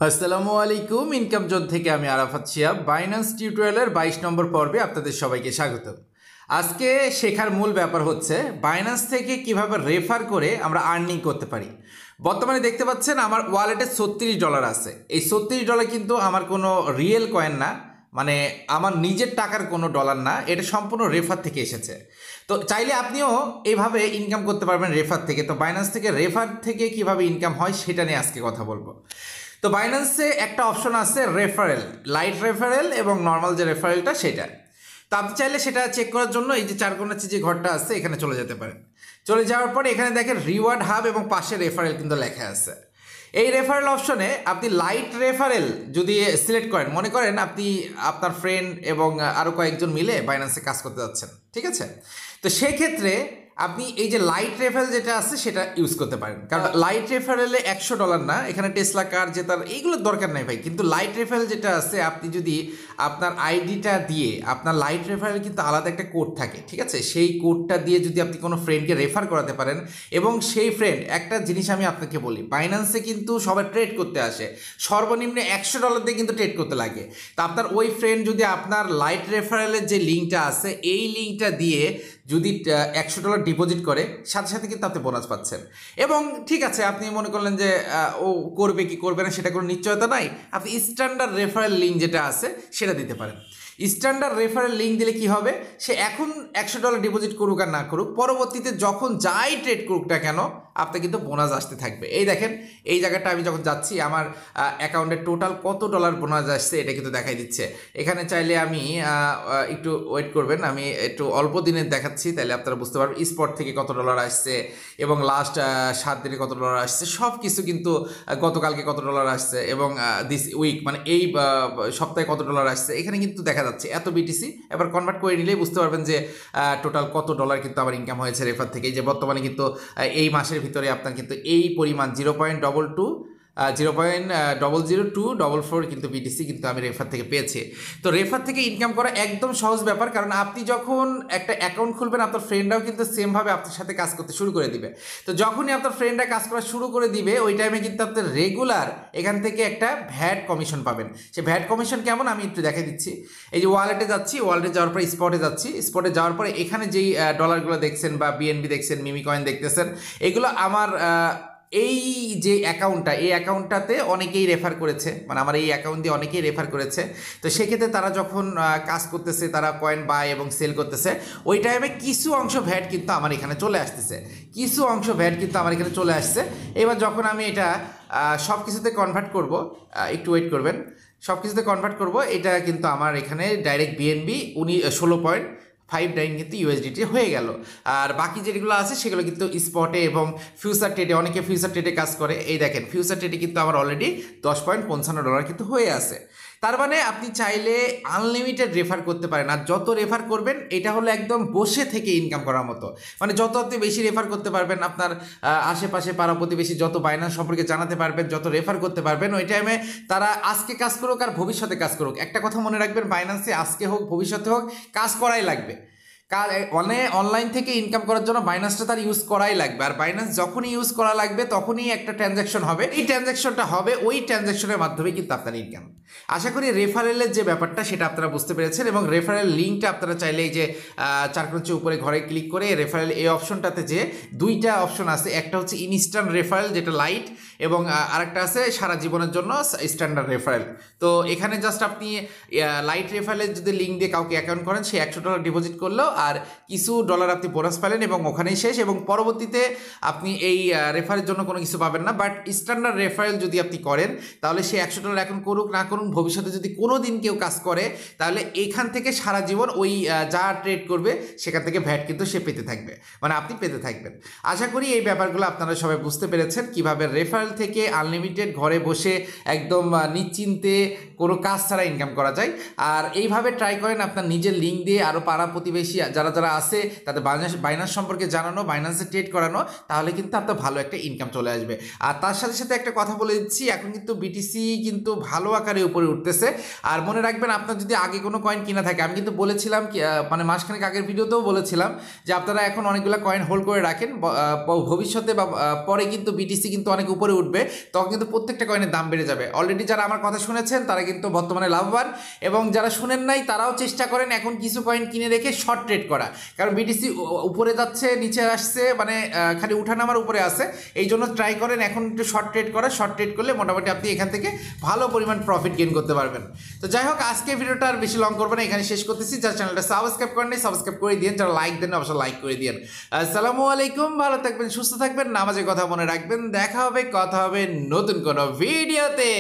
আসসালামু আলাইকুম। Income zone থেকে আমি আরাফাত শিহাব বাইন্যান্স টিউটোরিয়ালের 22 নম্বর পর্বে আপনাদের সবাইকে স্বাগতম। আজকে শেখার মূল ব্যাপার হচ্ছে বাইন্যান্স থেকে কিভাবে রেফার করে আমরা আর্নিং করতে পারি। বর্তমানে দেখতে পাচ্ছেন আমার ওয়ালেটে $36 আছে। এই $36 কিন্তু আমার কোনো রিয়েল কয়েন না, মানে আমার নিজের টাকার কোনো ডলার না, এটা সম্পূর্ণ রেফার থেকে এসেছে। তো চাইলে আপনিও এইভাবে ইনকাম করতে পারবেন রেফার থেকে। তো বাইন্যান্স থেকে রেফার থেকে কিভাবে ইনকাম হয় সেটা নিয়ে আজকে কথা বলবো। তো বাইন্যান্সে একটা অপশন আছে রেফারেল, লাইট রেফারেল এবং নর্মাল যে রেফারেলটা সেটা। তো আপনি চাইলে সেটা চেক করার জন্য এই যে চারকোনার যে ঘরটা আছে এখানে চলে যেতে পারেন। চলে যাওয়ার পরে এখানে দেখেন রিওয়ার্ড হাব এবং পাশে রেফারেল কিন্তু লেখা আছে। এই রেফারেল অপশনে আপনি লাইট রেফারেল যদি সিলেক্ট করেন, মনে করেন আপনি আপনার ফ্রেন্ড এবং আরও কয়েকজন মিলে বাইন্যান্সে কাজ করতে যাচ্ছেন, ঠিক আছে? তো সেক্ষেত্রে আপনি এই যে লাইট রেফারেল যেটা আছে সেটা ইউজ করতে পারেন, কারণ লাইট রেফারেলে $100 না, এখানে টেসলা কার জেতার এইগুলোর দরকার নেই ভাই। কিন্তু লাইট রেফারেল যেটা আছে, আপনি যদি আপনার আইডিটা দিয়ে আপনার লাইট রেফারেল কিন্তু আলাদা একটা কোড থাকে, ঠিক আছে? সেই কোডটা দিয়ে যদি আপনি কোনো ফ্রেন্ডকে রেফার করাতে পারেন এবং সেই ফ্রেন্ড, একটা জিনিস আমি আপনাকে বলি, বাইন্যান্সে কিন্তু সবাই ট্রেড করতে আসে, সর্বনিম্ন $100 দিয়ে কিন্তু ট্রেড করতে লাগে। তা আপনার ওই ফ্রেন্ড যদি আপনার লাইট রেফারেলের যে লিঙ্কটা আছে এই লিঙ্কটা দিয়ে যদি $100 ডিপোজিট করে, সাথে সাথে কিন্তু আপনি বোনাস পাচ্ছেন। এবং ঠিক আছে, আপনি মনে করলেন যে ও করবে কি করবে না সেটা কোনো নিশ্চয়তা নাই, আপনি স্ট্যান্ডার্ড রেফারেল লিঙ্ক যেটা আছে সেটা দিতে পারেন। স্ট্যান্ডার্ড রেফারেল লিঙ্ক দিলে কি হবে, সে এখন $100 ডিপোজিট করুক আর না করুক, পরবর্তীতে যখন যাই ট্রেড করুক না কেন আপনার কিন্তু বোনাস আসতে থাকবে। এই দেখেন, এই জায়গাটা আমি যখন যাচ্ছি আমার অ্যাকাউন্টে টোটাল কত ডলার বোনাস আসছে এটা কিন্তু দেখাই দিচ্ছে। এখানে চাইলে আমি একটু ওয়েট করবেন, আমি একটু অল্প দিনের দেখাচ্ছি, তাহলে আপনারা বুঝতে পারবেন স্পট থেকে কত ডলার আসছে এবং লাস্ট 7 দিনে কত ডলার আসছে, সব কিছু কিন্তু গতকালকে কত ডলার আসছে এবং দিস উইক মানে এই সপ্তাহে কত ডলার আসছে এখানে কিন্তু দেখা যাচ্ছে এত বিটিসি। এবার কনভার্ট করে নিলেই বুঝতে পারবেন যে টোটাল কত ডলার কিন্তু আমার ইনকাম হয়েছে রেফার থেকে। এই যে বর্তমানে কিন্তু এই মাসের ভিতরে আপনার কিন্তু এই পরিমাণ 0.00244 কিন্তু বিটিসি কিন্তু আমি রেফার থেকে পেয়েছি। তো রেফার থেকে ইনকাম করা একদম সহজ ব্যাপার, কারণ আপনি যখন একটা অ্যাকাউন্ট খুলবেন আপনার ফ্রেন্ডরাও কিন্তু সেমভাবে আপনার সাথে কাজ করতে শুরু করে দিবে। তো যখনই আপনার ফ্রেন্ডরা কাজ করা শুরু করে দিবে ওই টাইমে কিন্তু আপনার রেগুলার এখান থেকে একটা ভ্যাট কমিশন পাবেন। সে ভ্যাট কমিশন কেমন আমি একটু দেখাই দিচ্ছি। এই যে ওয়ালেটে যাচ্ছি, ওয়ালেটে যাওয়ার পরে স্পটে যাচ্ছি, স্পটে যাওয়ার পরে এখানে যেই ডলারগুলো দেখছেন বা বিএনবি দেখছেন, মিমি কয়েন দেখতেছেন, এগুলো আমার এই যে অ্যাকাউন্টটা, এই অ্যাকাউন্টটাতে অনেকেই রেফার করেছে, মানে আমার এই অ্যাকাউন্ট দিয়ে অনেকেই রেফার করেছে। তো সেক্ষেত্রে তারা যখন কাজ করতেছে, তারা কয়েন বাই এবং সেল করতেছে, ওই টাইমে কিছু অংশ ভ্যাট কিন্তু আমার এখানে চলে আসতেছে, কিছু অংশ ভ্যাট কিন্তু আমার এখানে চলে আসছে। এবার যখন আমি এটা সব কিছুতে কনভার্ট করব, একটু ওয়েট করবেন, সব কিছুতে কনভার্ট করব, এটা কিন্তু আমার এখানে ডাইরেক্ট বিএনবি 16.59 কিন্তু ইউএসডিটি হয়ে গেল। আর বাকি যেগুলো আছে সেগুলো কিন্তু স্পটে এবং ফিউচার ট্রেডে, অনেকে ফিউচার ট্রেডে কাজ করে, এই দেখেন ফিউচার ট্রেডে কিন্তু আমার অলরেডি $10.55 কিন্তু হয়ে আছে। তার মানে আপনি চাইলে আনলিমিটেড রেফার করতে পারেন, আর যত রেফার করবেন এটা হলো একদম বসে থেকে ইনকাম করার মতো। মানে যত আপনি বেশি রেফার করতে পারবেন, আপনার আশেপাশে পাড়া প্রতিবেশী যত বাইন্যান্স সম্পর্কে জানাতে পারবেন, যত রেফার করতে পারবেন, ওই টাইমে তারা আজকে কাজ করুক আর ভবিষ্যতে কাজ করুক, একটা কথা মনে রাখবেন, বাইন্যান্সে আজকে হোক ভবিষ্যতে হোক কাজ করাই লাগবে। অনলাইন থেকে ইনকাম করার জন্য বাইন্যান্সটা তার ইউজ করাই লাগবে। আর বাইন্যান্স যখনই ইউজ করা লাগবে তখনই একটা ট্রানজ্যাকশন হবে, এই ট্রানজ্যাকশনটা হবে ওই ট্রানজ্যাকশনের মাধ্যমে কিন্তু আপনার ইনকাম। আশা করি রেফারেলের যে ব্যাপারটা সেটা আপনারা বুঝতে পেরেছেন, এবং রেফারেল লিঙ্কটা আপনারা চাইলে এই যে চারকোনার উপরে ঘরে ক্লিক করে রেফারেল এই অপশনটাতে যে দুইটা অপশন আছে, একটা হচ্ছে ইনস্ট্যান্ট রেফারেল যেটা লাইট, এবং আরেকটা আছে সারা জীবনের জন্য স্ট্যান্ডার্ড রেফারেল। তো এখানে জাস্ট আপনি লাইট রেফারেলের যদি লিঙ্ক দিয়ে কাউকে অ্যাকাউন্ট করেন, সে $100 ডিপোজিট করলেও আর কিছু ডলার আপনি বোনাস পেলেন এবং ওখানেই শেষ, এবং পরবর্তীতে আপনি এই রেফারের জন্য কোনো কিছু পাবেন না। বাট স্ট্যান্ডার্ড রেফারেল যদি আপনি করেন তাহলে সে $100 এখন করুক না করুন, ভবিষ্যতে যদি কোনো দিন কেউ কাজ করে তাহলে এখান থেকে সারা জীবন ওই যা ট্রেড করবে সেখান থেকে ভ্যাট কিন্তু সে পেতে থাকবে, মানে আপনি পেতে থাকবেন। আশা করি এই ব্যাপারগুলো আপনারা সবাই বুঝতে পেরেছেন, কিভাবে রেফারেল থেকে আনলিমিটেড ঘরে বসে একদম নিশ্চিন্তে কোনো কাজ ছাড়া ইনকাম করা যায়। আর এইভাবে ট্রাই করেন, আপনার নিজের লিঙ্ক দিয়ে আরও পাড়া প্রতিবেশী যারা যারা আছে তাদের বাইনান্স সম্পর্কে জানানো, বাইনান্সে ট্রেড করানো, তাহলে কিন্তু আপনার ভালো একটা ইনকাম চলে আসবে। আর তার সাথে সাথে একটা কথা বলে দিচ্ছি, এখন কিন্তু বিটিসি কিন্তু ভালো আকারে উপরে উঠতেছে। আর মনে রাখবেন, আপনার যদি আগে কোনো কয়েন কিনা থাকে, আমি কিন্তু বলেছিলাম মানে মাসখানেক আগের ভিডিওতেও বলেছিলাম যে আপনারা এখন অনেকগুলো কয়েন হোল্ড করে রাখেন, ভবিষ্যতে বা পরে কিন্তু বিটিসি কিন্তু অনেক উপরে উঠবে, তখন কিন্তু প্রত্যেকটা কয়েনের দাম বেড়ে যাবে। অলরেডি যারা আমার কথা শুনেছেন তারা কিন্তু বর্তমানে লাভবান, এবং যারা শুনেন নাই তারাও চেষ্টা করেন এখন কিছু কয়েন কিনে রেখে শর্ট ট্রেড করা, কারণ বিটিসি উপরে যাচ্ছে, নিচে আসছে, মানে খালি উঠানামার উপরে আছে। এই জন্য ট্রাই করেন এখন একটু শর্ট ট্রেড করা। শর্ট ট্রেড করলে মোটামুটি আপনি এখান থেকে ভালো পরিমাণ প্রফিট গেইন করতে পারবেন। তো যাই হোক, আজকে ভিডিওটা আর বেশি লং করবে না, এখানে শেষ করতেছি। যারা চ্যানেলটা সাবস্ক্রাইব করেন নাই সাবস্ক্রাইব করে দিন, যারা লাইক দেন অবশ্যই লাইক করে দিন। আসসালামু আলাইকুম, ভালো থাকবেন, সুস্থ থাকবেন, নামাজের কথা মনে রাখবেন। দেখা হবে, কথা হবে নতুন কোনো ভিডিওতে।